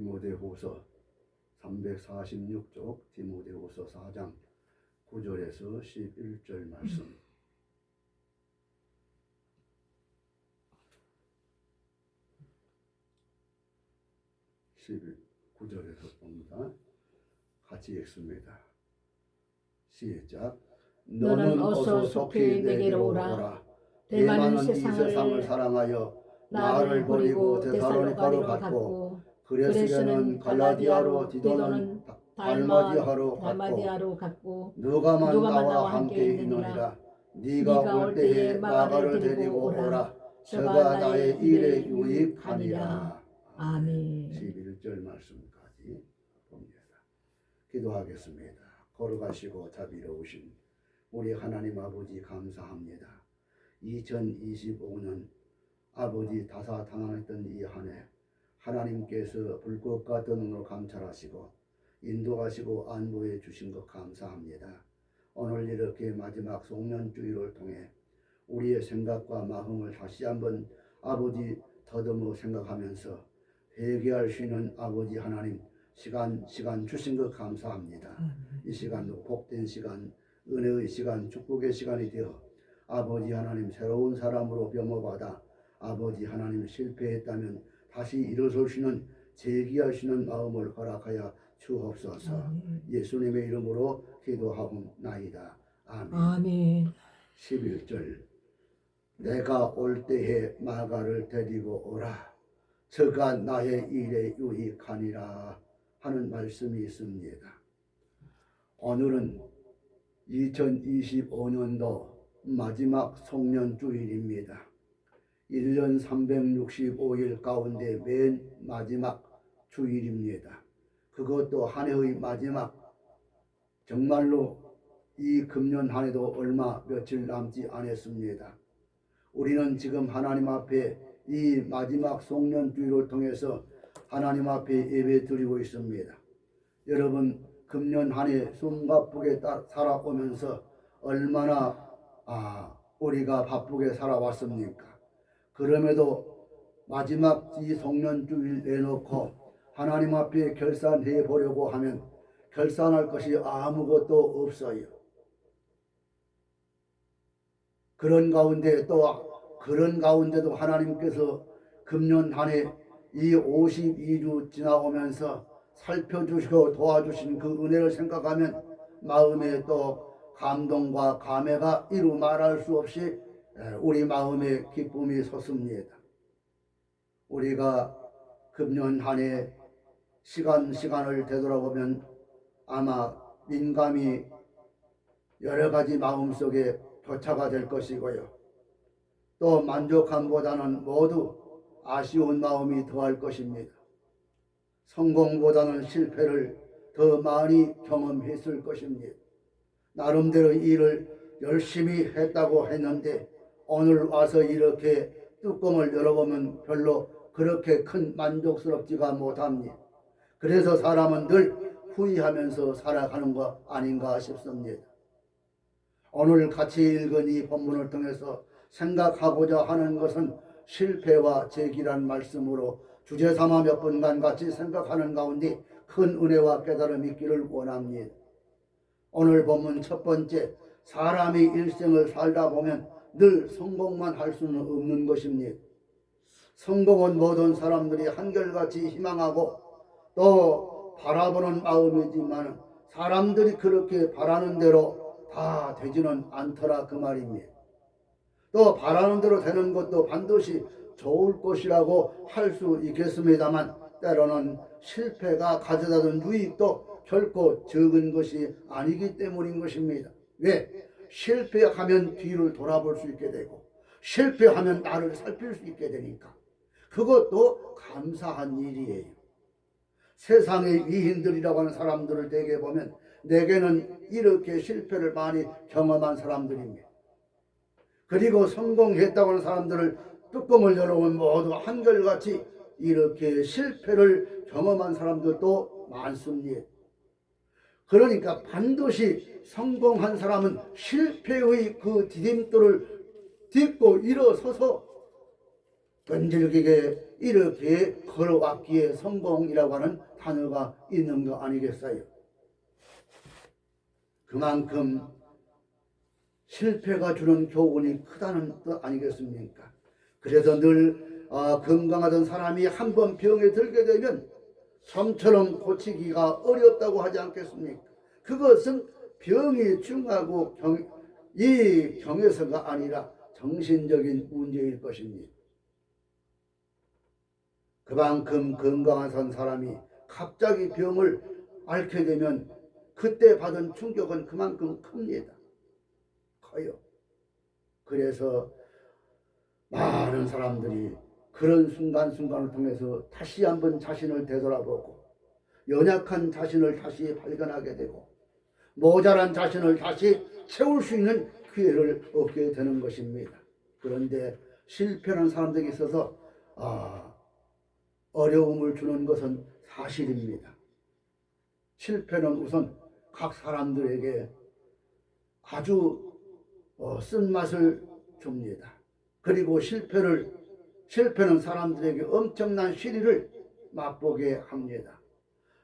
디모데후서 346쪽 디모데후서 4장 9절에서 11절 말씀. (11) 9절에서 봅니다. 같이 읽습니다. 시작. 너는 어서 속히 내게로 오라. 대만은 이 세상을 사랑하여 나를 버리고 데살로니가로 갔고 그레스는 갈라디아로 디도는 달마디아로 갔고 누가만 나와 함께 있느니라. 네가 올 때에 마가를 데리고 오라. 저가 나의 일에 유익하니라. 아멘. 11절 말씀까지 봅니다. 기도하겠습니다. 걸어가시고 자비로우신 우리 하나님 아버지 감사합니다. 2025년 아버지 다사다난했던 이 한 해 하나님께서 불꽃과 등으로 감찰하시고 인도하시고 안보해 주신 것 감사합니다. 오늘 이렇게 마지막 송년주일을 통해 우리의 생각과 마음을 다시 한번 아버지 더듬어 생각하면서 회개할 수 있는 아버지 하나님 시간 주신 것 감사합니다. 이 시간도 복된 시간, 은혜의 시간, 축복의 시간이 되어 아버지 하나님 새로운 사람으로 변모받아 아버지 하나님 실패했다면 다시 일어설 수 있는 재기할 수 있는 마음을 허락하여 주옵소서. 예수님의 이름으로 기도하옵나이다. 아멘. 아멘. 11절 내가 올 때에 마가를 데리고 오라. 저가 나의 일에 유익하니라 하는 말씀이 있습니다. 오늘은 2025년도 마지막 송년주일입니다. 1년 365일 가운데 맨 마지막 주일입니다. 그것도 한 해의 마지막, 정말로 이 금년 한 해도 얼마 며칠 남지 않았습니다. 우리는 지금 하나님 앞에 이 마지막 송년주일을 통해서 하나님 앞에 예배 드리고 있습니다. 여러분 금년 한 해 숨가쁘게 살아오면서 얼마나 우리가 바쁘게 살아왔습니까? 그럼에도 마지막 이 송년주일 내놓고 하나님 앞에 결산해 보려고 하면 결산할 것이 아무것도 없어요. 그런 가운데도 하나님께서 금년 한 해 이 52주 지나오면서 살펴주시고 도와주신 그 은혜를 생각하면 마음에 또 감동과 감회가 이루 말할 수 없이 우리 마음에 기쁨이 솟습니다. 우리가 금년 한 해 시간을 되돌아보면 아마 민감히 여러 가지 마음속에 교차가 될 것이고요. 또 만족함보다는 모두 아쉬운 마음이 더할 것입니다. 성공보다는 실패를 더 많이 경험했을 것입니다. 나름대로 일을 열심히 했다고 했는데 오늘 와서 이렇게 뚜껑을 열어보면 별로 그렇게 큰 만족스럽지가 못합니다. 그래서 사람은 늘 후회하면서 살아가는 거 아닌가 싶습니다. 오늘 같이 읽은 이 본문을 통해서 생각하고자 하는 것은 실패와 재기란 말씀으로 주제 삼아 몇 분간 같이 생각하는 가운데 큰 은혜와 깨달음이 있기를 원합니다. 오늘 본문 첫 번째, 사람이 일생을 살다 보면 늘 성공만 할 수는 없는 것입니다. 성공은 모든 사람들이 한결같이 희망하고 또 바라보는 마음이지만 사람들이 그렇게 바라는 대로 다 되지는 않더라 그 말입니다. 또 바라는 대로 되는 것도 반드시 좋을 것이라고 할 수 있겠습니다만 때로는 실패가 가져다준 유익도 결코 적은 것이 아니기 때문인 것입니다. 왜? 실패하면 뒤를 돌아볼 수 있게 되고 실패하면 나를 살필 수 있게 되니까 그것도 감사한 일이에요. 세상의 위인들이라고 하는 사람들을 대개 보면 내게는 이렇게 실패를 많이 경험한 사람들입니다. 그리고 성공했다고 하는 사람들을 뚜껑을 열어보면 모두 한결같이 이렇게 실패를 경험한 사람들도 많습니다. 그러니까 반드시 성공한 사람은 실패의 그 디딤돌을 딛고 일어서서 끈질기게 이렇게 걸어왔기에 성공이라고 하는 단어가 있는 거 아니겠어요? 그만큼 실패가 주는 교훈이 크다는 뜻 아니겠습니까? 그래서 늘 건강하던 사람이 한번 병에 들게 되면 좀처럼 고치기가 어렵다고 하지 않겠습니까? 그것은 병이 중하고 이 경에서가 아니라 정신적인 문제일 것입니다. 그만큼 건강한 사람이 갑자기 병을 앓게 되면 그때 받은 충격은 그만큼 큽니다. 커요. 그래서 많은 사람들이 그런 순간순간을 통해서 다시 한번 자신을 되돌아보고 연약한 자신을 다시 발견하게 되고 모자란 자신을 다시 채울 수 있는 기회를 얻게 되는 것입니다. 그런데 실패하는 사람들에게 있어서 어려움을 주는 것은 사실입니다. 실패는 우선 각 사람들에게 아주 쓴맛을 줍니다. 그리고 실패는 사람들에게 엄청난 시리를 맛보게 합니다.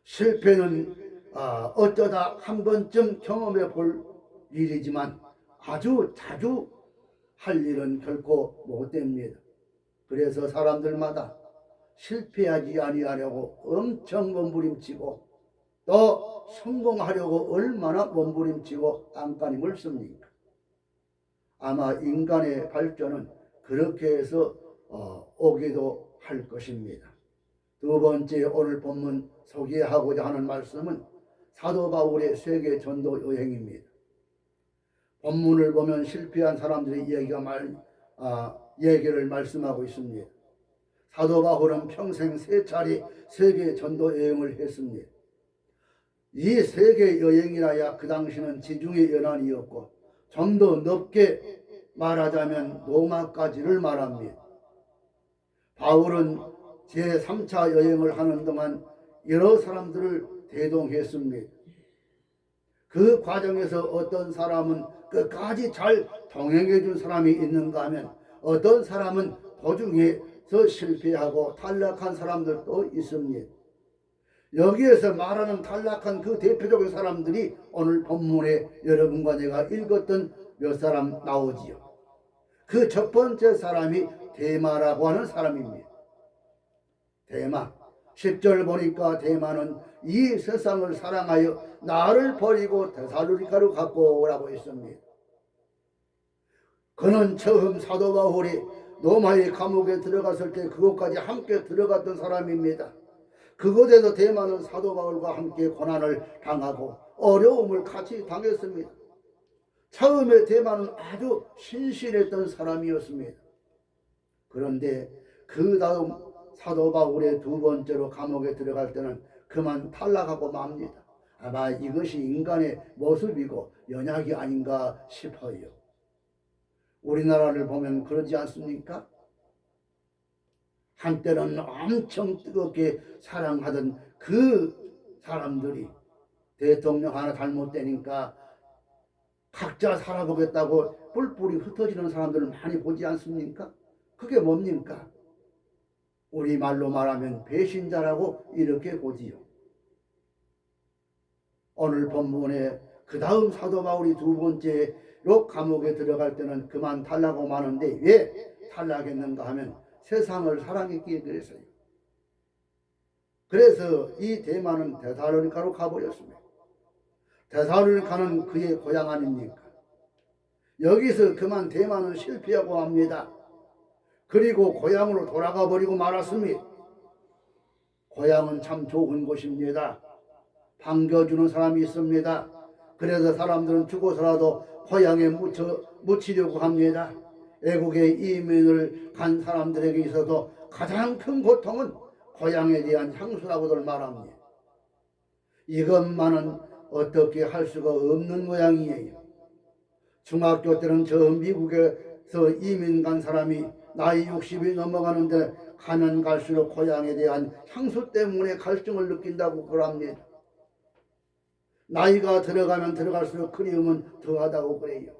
실패는 어쩌다 한 번쯤 경험해 볼 일이지만 아주 자주 할 일은 결코 못 됩니다. 그래서 사람들마다 실패하지 아니하려고 엄청 몸부림치고 또 성공하려고 얼마나 몸부림치고 안간힘을 씁니까? 아마 인간의 발전은 그렇게 해서 오기도 할 것입니다. 두 번째 오늘 본문 소개하고자 하는 말씀은 사도 바울의 세계 전도 여행입니다. 본문을 보면 실패한 사람들의 얘기를 말씀하고 있습니다. 사도 바울은 평생 3차례 세계 전도 여행을 했습니다. 이 세계 여행이라야 그 당시는 지중해 연안이었고 좀 더 넓게 말하자면 로마까지를 말합니다. 바울은 제3차 여행을 하는 동안 여러 사람들을 대동했습니다. 그 과정에서 어떤 사람은 끝까지 잘 동행해 준 사람이 있는가 하면 어떤 사람은 도중에서 실패하고 탈락한 사람들도 있습니다. 여기에서 말하는 탈락한 그 대표적인 사람들이 오늘 본문에 여러분과 내가 읽었던 몇 사람 나오지요. 그 첫 번째 사람이 데마라고 하는 사람입니다. 데마 10절 보니까 데마는 이 세상을 사랑하여 나를 버리고 데살로니가로 갔고 오라고 했습니다. 그는 처음 사도 바울이 로마의 감옥에 들어갔을 때 그곳까지 함께 들어갔던 사람입니다. 그곳에서 데마는 사도 바울과 함께 고난을 당하고 어려움을 같이 당했습니다. 처음에 데마는 아주 신실했던 사람이었습니다. 그런데 그 다음 사도 바울의 두 번째로 감옥에 들어갈 때는 그만 탈락하고 맙니다. 아마 이것이 인간의 모습이고 연약이 아닌가 싶어요. 우리나라를 보면 그러지 않습니까? 한때는 엄청 뜨겁게 사랑하던 그 사람들이 대통령 하나 잘못되니까 각자 살아보겠다고 뿔뿔이 흩어지는 사람들을 많이 보지 않습니까? 그게 뭡니까? 우리말로 말하면 배신자라고 이렇게 보지요. 오늘 본문에 그 다음 사도 바울이 두 번째로 감옥에 들어갈 때는 그만 탈락하고 마는데 왜 탈락했는가 하면 세상을 사랑했기에 그랬어요. 그래서 이 데마는 데살로니가로 가버렸습니다. 데살로니가는 그의 고향 아닙니까? 여기서 그만 데마는 실패하고 합니다. 그리고 고향으로 돌아가 버리고 말았습니다. 고향은 참 좋은 곳입니다. 반겨주는 사람이 있습니다. 그래서 사람들은 죽어서라도 고향에 묻히려고 합니다. 애국에 이민을 간 사람들에게 있어서 가장 큰 고통은 고향에 대한 향수라고들 말합니다. 이것만은 어떻게 할 수가 없는 모양이에요. 중학교 때는 저 미국에서 이민 간 사람이 나이 60이 넘어가는데 가면 갈수록 고향에 대한 향수 때문에 갈증을 느낀다고 그럽니다. 나이가 들어가면 들어갈수록 그리움은 더하다고 그래요.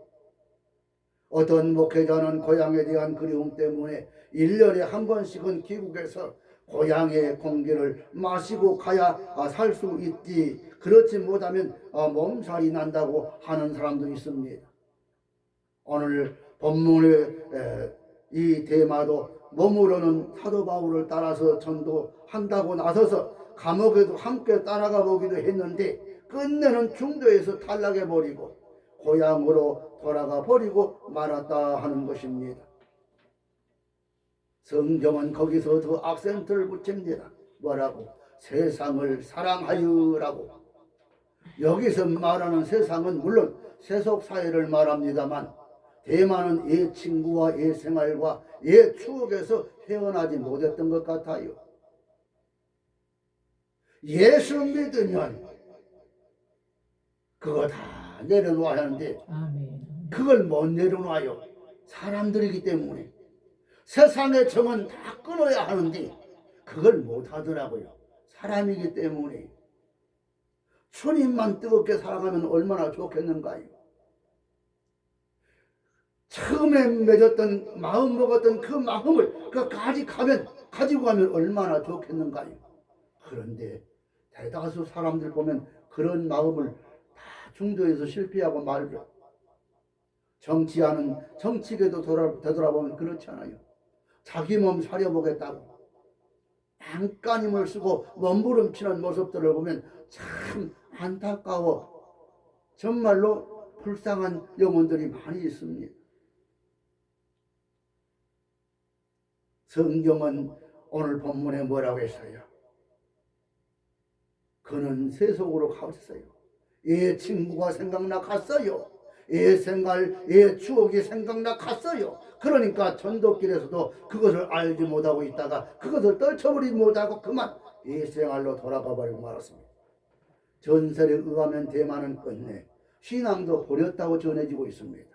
어떤 목회자는 고향에 대한 그리움 때문에 1년에 한 번씩은 귀국해서 고향의 공기를 마시고 가야 살 수 있지, 그렇지 못하면 몸살이 난다고 하는 사람도 있습니다. 오늘 본문의 이 대마도 몸으로는 사도 바울을 따라서 전도한다고 나서서 감옥에도 함께 따라가 보기도 했는데 끝내는 중도에서 탈락해 버리고 고향으로 돌아가 버리고 말았다 하는 것입니다. 성경은 거기서 더 악센트를 붙입니다. 뭐라고? 세상을 사랑하여라고. 여기서 말하는 세상은 물론 세속 사회를 말합니다만 대만은 옛 친구와 옛 생활과 옛 추억에서 헤어나지 못했던 것 같아요. 예수 믿으면 그거 다 내려놔야 하는데 아멘. 그걸 못 내려놔요. 사람들이기 때문에. 세상의 정은 다 끊어야 하는데 그걸 못 하더라고요. 사람이기 때문에. 주님만 뜨겁게 사랑하면 얼마나 좋겠는가요. 처음에 맺었던 마음 먹었던 그 마음을 가지고 가면 얼마나 좋겠는가요. 그런데 대다수 사람들 보면 그런 마음을 다 중도에서 실패하고 말죠. 정치하는 정치계도 되돌아보면 그렇잖아요. 자기 몸 사려보겠다고 안간힘을 쓰고 몸부림치는 모습들을 보면 참 안타까워. 정말로 불쌍한 영혼들이 많이 있습니다. 성경은 오늘 본문에 뭐라고 했어요? 그는 세속으로 갔어요. 옛 친구가 생각나 갔어요. 옛 생활, 옛 추억이 생각나 갔어요. 그러니까 전도길에서도 그것을 알지 못하고 있다가 그것을 떨쳐버리지 못하고 그만 옛 생활로 돌아가 버리고 말았습니다. 전설에 의하면 대만은 끝내 신앙도 버렸다고 전해지고 있습니다.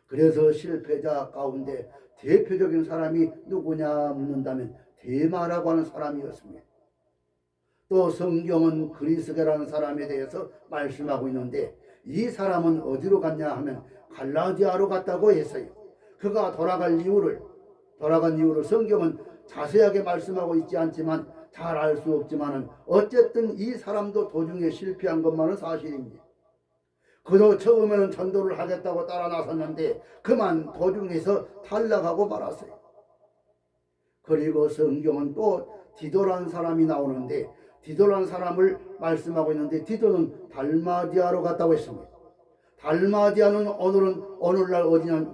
그래서 실패자 가운데 대표적인 사람이 누구냐 묻는다면 대마라고 하는 사람이었습니다. 또 성경은 그리스게라는 사람에 대해서 말씀하고 있는데 이 사람은 어디로 갔냐 하면 갈라디아로 갔다고 했어요. 그가 돌아간 이유를 성경은 자세하게 말씀하고 있지 않지만 잘 알 수 없지만은 어쨌든 이 사람도 도중에 실패한 것만은 사실입니다. 그도 처음에는 전도를 하겠다고 따라 나섰는데 그만 도중에서 탈락하고 말았어요. 그리고 성경은 또 디도라는 사람이 나오는데 디도라는 사람을 말씀하고 있는데 디도는 달마디아로 갔다고 했습니다. 달마디아는 오늘날 어디냐?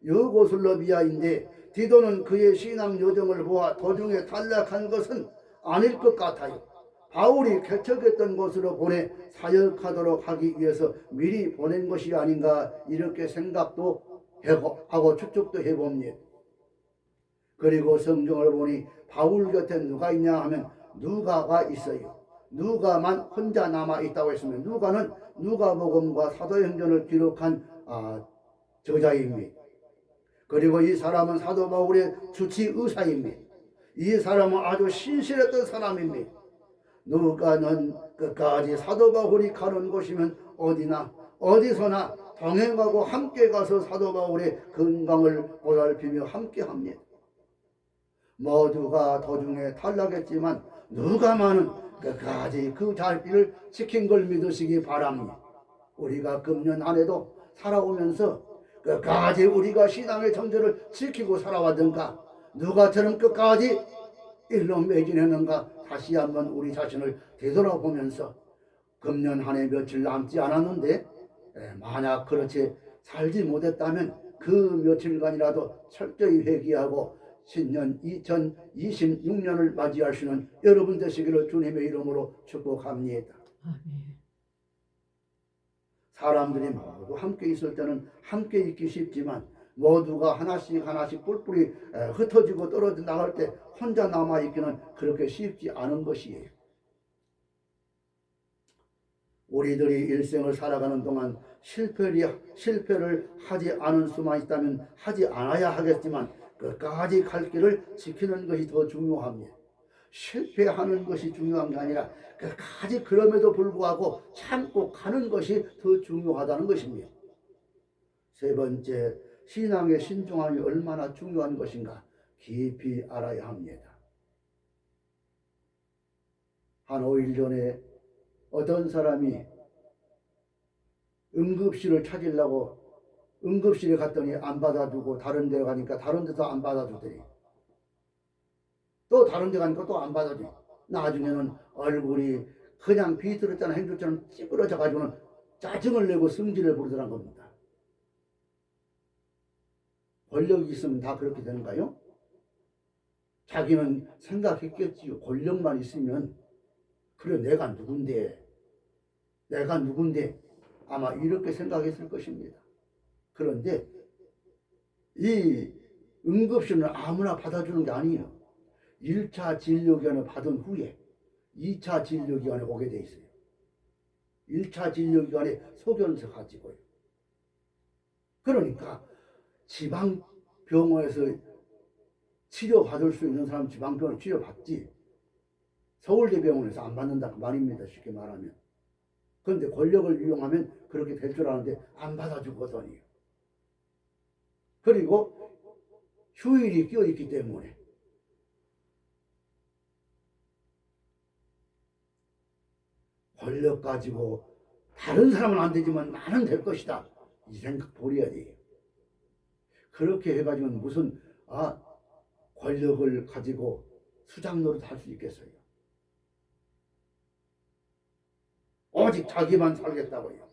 유고슬라비아인데 디도는 그의 신앙 여정을 보아 도중에 탈락한 것은 아닐 것 같아요. 바울이 개척했던 곳으로 보내 사역하도록 하기 위해서 미리 보낸 것이 아닌가 이렇게 생각도 하고 추측도 해봅니다. 그리고 성경을 보니 바울 곁에 누가 있냐 하면 누가가 있어요. 누가만 혼자 남아 있다고 했으면 누가는 누가복음과 사도행전을 기록한 저자입니다. 그리고 이 사람은 사도 바울의 주치 의사입니다. 이 사람은 아주 신실했던 사람입니다. 누가는 끝까지 사도 바울이 가는 곳이면 어디서나 동행하고 함께 가서 사도 바울의 건강을 보살피며 함께 합니다. 모두가 도중에 탈락했지만 누가만은 끝까지 그 자리를 지킨 걸 믿으시기 바랍니다. 우리가 금년 안에도 살아오면서 끝까지 우리가 신앙의 정절을 지키고 살아왔던가 누가처럼 끝까지 일로 매진했는가 다시 한번 우리 자신을 되돌아보면서 금년 한 해 며칠 남지 않았는데 만약 그렇게 살지 못했다면 그 며칠간이라도 철저히 회개하고 신년 2026년을 맞이할 수 있는 여러분 되시기를 주님의 이름으로 축복합니다. 아멘. 사람들이 모두 함께 있을 때는 함께 있기 쉽지만 모두가 하나씩 뿔뿔이 흩어지고 떨어져 나갈 때 혼자 남아있기는 그렇게 쉽지 않은 것이에요. 우리들이 일생을 살아가는 동안 실패를 하지 않을 수만 있다면 하지 않아야 하겠지만 끝까지 갈 길을 지키는 것이 더 중요합니다. 실패하는 것이 중요한 게 아니라 끝까지 그럼에도 불구하고 참고 가는 것이 더 중요하다는 것입니다. 세 번째, 신앙의 신중함이 얼마나 중요한 것인가 깊이 알아야 합니다. 한 5일 전에 어떤 사람이 응급실을 찾으려고 응급실에 갔더니 안 받아주고 다른 데 가니까 다른 데도 안 받아주더니 또 다른 데 가니까 또 안 받아주고 나중에는 얼굴이 그냥 비틀었잖아 행주처럼 찌그러져 가지고는 짜증을 내고 성질을 부르더란 겁니다. 권력이 있으면 다 그렇게 되는가요? 자기는 생각했겠지요. 권력만 있으면 그래 내가 누군데 아마 이렇게 생각했을 것입니다. 그런데 이 응급실은 아무나 받아주는 게 아니에요. 1차 진료기간을 받은 후에 2차 진료기간에 오게 돼 있어요. 1차 진료기간에 소견서 가지고요. 그러니까 지방병원에서 치료받을 수 있는 사람 지방병원에 치료받지 서울대병원에서 안 받는다 그 말입니다. 쉽게 말하면. 그런데 권력을 이용하면 그렇게 될 줄 아는데 안 받아주거든요. 그리고 휴일이 껴있기 때문에 권력 가지고 다른 사람은 안 되지만 나는 될 것이다 이 생각 버려야 돼요. 그렇게 해가지고는 무슨 권력을 가지고 수장노릇 할 수 있겠어요. 오직 자기만 살겠다고요.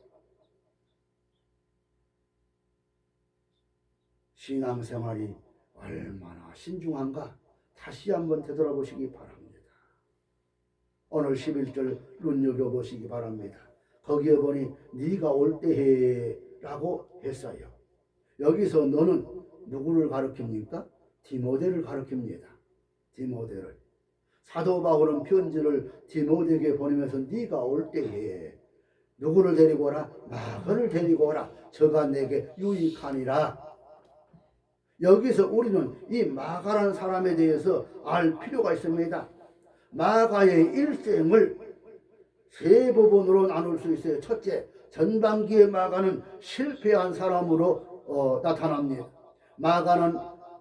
신앙생활이 얼마나 신중한가 다시 한번 되돌아보시기 바랍니다. 오늘 11절 눈여겨보시기 바랍니다. 거기에 보니 네가 올 때에 라고 했어요. 여기서 너는 누구를 가르칩니까? 디모데를 가르칩니다. 디모데를. 사도 바울은 편지를 디모데에게 보내면서 네가 올 때에 누구를 데리고 오라? 마가를 데리고 오라. 저가 내게 유익하니라. 여기서 우리는 이 마가라는 사람에 대해서 알 필요가 있습니다. 마가의 일생을 세 부분으로 나눌 수 있어요. 첫째, 전반기의 마가는 실패한 사람으로 나타납니다. 마가는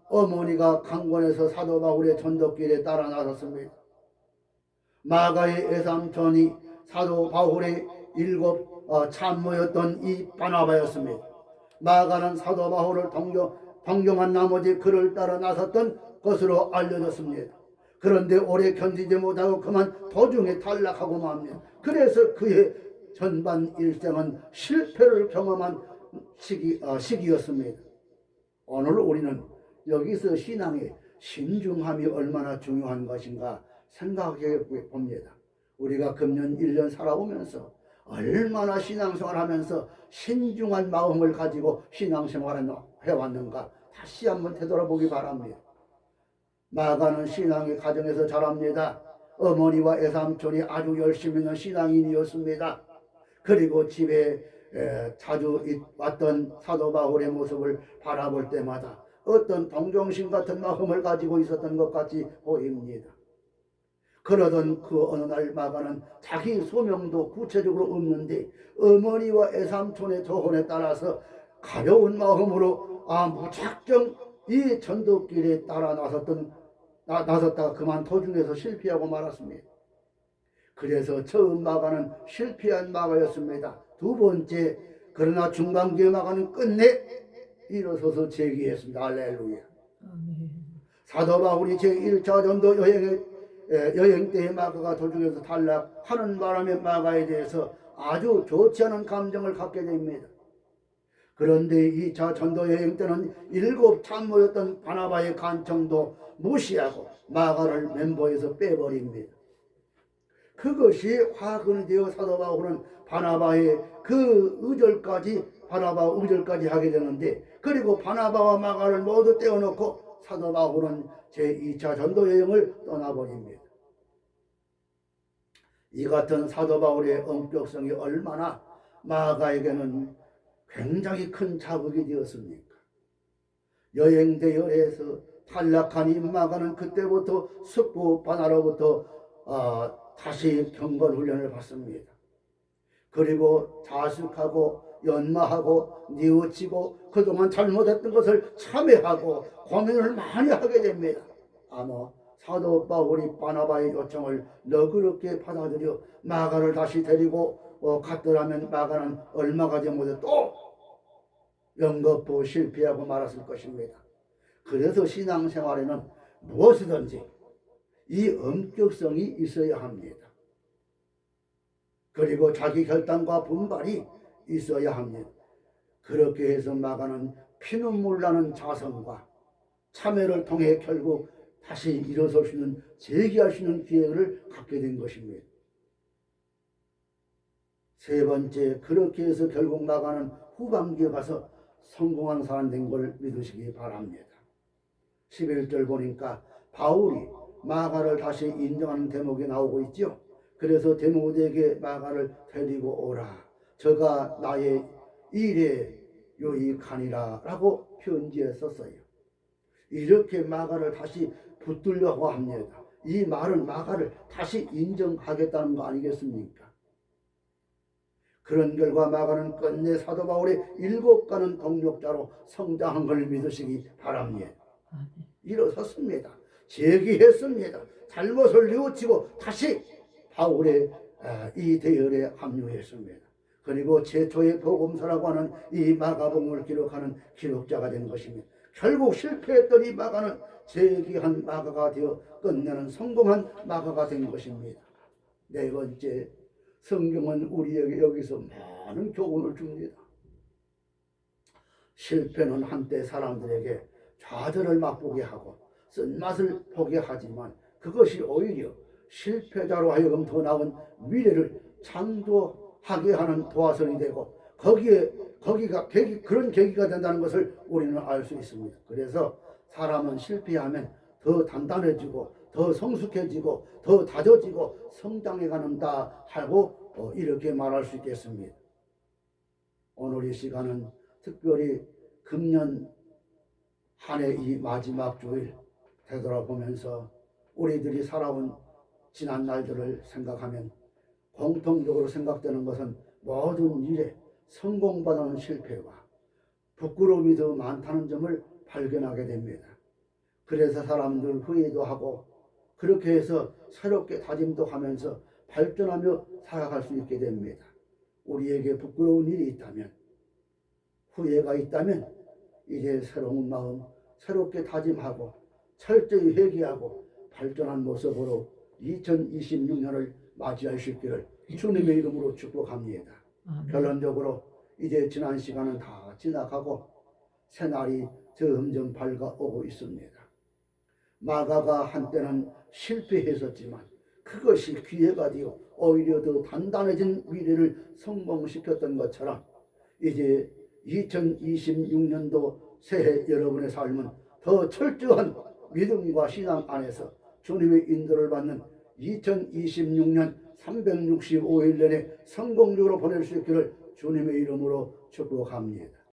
어머니가 강권해서 사도 바울의 전도길에 따라 나섰습니다. 마가의 외삼촌이 사도 바울의 7 참모였던 이 바나바였습니다. 마가는 사도 바울을 동경한 나머지 그를 따라 나섰던 것으로 알려졌습니다. 그런데 오래 견디지 못하고 그만 도중에 탈락하고 맙니다. 그래서 그의 전반 일생은 실패를 경험한 시기였습니다. 오늘 우리는 여기서 신앙의 신중함이 얼마나 중요한 것인가 생각해 봅니다. 우리가 금년 1년 살아오면서 얼마나 신앙생활 하면서 신중한 마음을 가지고 신앙생활을 해왔는가 다시 한번 되돌아보기 바랍니다. 마가는 신앙의 가정에서 자랍니다. 어머니와 애삼촌이 아주 열심히 있는 신앙인이었습니다. 그리고 집에 자주 왔던 사도 바울의 모습을 바라볼 때마다 어떤 동정심 같은 마음을 가지고 있었던 것 같이 보입니다. 그러던 그 어느 날 마가는 자기 소명도 구체적으로 없는데 어머니와 애삼촌의 조언에 따라서 가벼운 마음으로 무작정 이 전도길에 따라 나섰다가 그만 도중에서 실패하고 말았습니다. 그래서 처음 마가는 실패한 마가였습니다. 두 번째, 그러나 중반기의 마가는 끝내 일어서서 재기했습니다. 할렐루야. 사도 바울이 제1차 전도 여행 때의 마가가 도중에서 탈락하는 바람에 마가에 대해서 아주 좋지 않은 감정을 갖게 됩니다. 그런데 2차 전도 여행 때는 7 참모였던 바나바의 간청도 무시하고 마가를 멤버에서 빼버립니다. 그것이 화근이 되어 사도 바울은 바나바의 바나바 의절까지 하게 되는데, 그리고 바나바와 마가를 모두 떼어놓고 사도 바울은 제2차 전도 여행을 떠나버립니다. 이 같은 사도 바울의 엄격성이 얼마나 마가에게는 굉장히 큰 자극이 되었습니까? 여행 대열에서 탈락한 이 마가는 그때부터 숙부 바나로부터 다시 경건 훈련을 받습니다. 그리고 자숙하고 연마하고 뉘우치고 그동안 잘못했던 것을 참회하고 고민을 많이 하게 됩니다. 아마 사도 바울이 바나바의 요청을 너그럽게 받아들여 마가를 다시 데리고 갔더라면 마가는 얼마 가지 못해 또 연거푸 실패하고 말았을 것입니다. 그래서 신앙생활에는 무엇이든지 이 엄격성이 있어야 합니다. 그리고 자기 결단과 분발이 있어야 합니다. 그렇게 해서 마가는 피눈물 나는 자성과 참회를 통해 결국 다시 일어설 수 있는, 재기할 수 있는 기회를 갖게 된 것입니다. 세 번째, 그렇게 해서 결국 마가는 후반기에 가서 성공한 사람 된 걸 믿으시기 바랍니다. 11절 보니까 바울이 마가를 다시 인정하는 대목이 나오고 있죠. 그래서 디모데에게 마가를 데리고 오라. 저가 나의 일에 유익하니라 라고 편지에 썼어요. 이렇게 마가를 다시 붙들려고 합니다. 이 말은 마가를 다시 인정하겠다는 거 아니겠습니까? 그런 결과 마가는 끝내 사도 바울의 7가는 동력자로 성장한 걸 믿으시기 바랍니다. 일어섰습니다. 재기했습니다. 잘못을 뉘우치고 다시 바울의 이 대열에 합류했습니다. 그리고 최초의 복음서라고 하는 이 마가복음을 기록하는 기록자가 된 것입니다. 결국 실패했던 이 마가는 재기한 마가가 되어 끝내는 성공한 마가가 된 것입니다. 네 번째, 성경은 우리에게 여기서 많은 교훈을 줍니다. 실패는 한때 사람들에게 좌절을 맛보게 하고 쓴맛을 보게 하지만 그것이 오히려 실패자로 하여금 더 나은 미래를 창조하게 하는 도화선이 되고 그런 계기가 된다는 것을 우리는 알 수 있습니다. 그래서 사람은 실패하면 더 단단해지고 더 성숙해지고 더 다져지고 성장해 가는다 하고 이렇게 말할 수 있겠습니다. 오늘 이 시간은 특별히 금년 한 해 이 마지막 주일 되돌아보면서 우리들이 살아온 지난 날들을 생각하면 공통적으로 생각되는 것은 모든 일에 성공보다는 실패와 부끄러움이 더 많다는 점을 발견하게 됩니다. 그래서 사람들 후회도 하고 그렇게 해서 새롭게 다짐도 하면서 발전하며 살아갈 수 있게 됩니다. 우리에게 부끄러운 일이 있다면, 후회가 있다면 이제 새로운 마음, 새롭게 다짐하고 철저히 회개하고 발전한 모습으로 2026년을 맞이할 수 있기를 주님의 이름으로 축복합니다. 결론적으로 이제 지난 시간은 다 지나가고 새날이 점점 밝아오고 있습니다. 마가가 한때는 실패했었지만 그것이 기회가 되어 오히려 더 단단해진 미래를 성공시켰던 것처럼 이제 2026년도 새해 여러분의 삶은 더 철저한 믿음과 신앙 안에서 주님의 인도를 받는 2026년 365일 내내 성공적으로 보낼 수 있기를 주님의 이름으로 축복합니다.